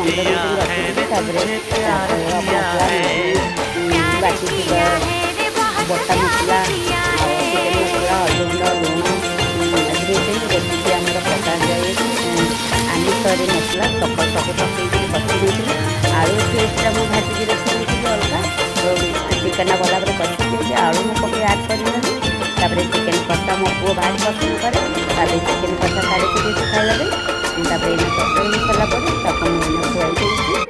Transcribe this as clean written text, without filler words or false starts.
15 minute रखिए। मसला बाटी बटा मसला चिकेन मसला हल्दी गुंड लुण रेसिपी आमर पका जाए आमिष मसला सब पकई कषि देती आलू पेस्टा मुझे भाजिकी रखी अलग चिकेन गला कषि आलू मुझे पकड़ आड कर चिकेन कषा मो पुओ भाज पसंद करे चिकेन कषा काढ़ी खाइला तक ये तक हो सारा खुआई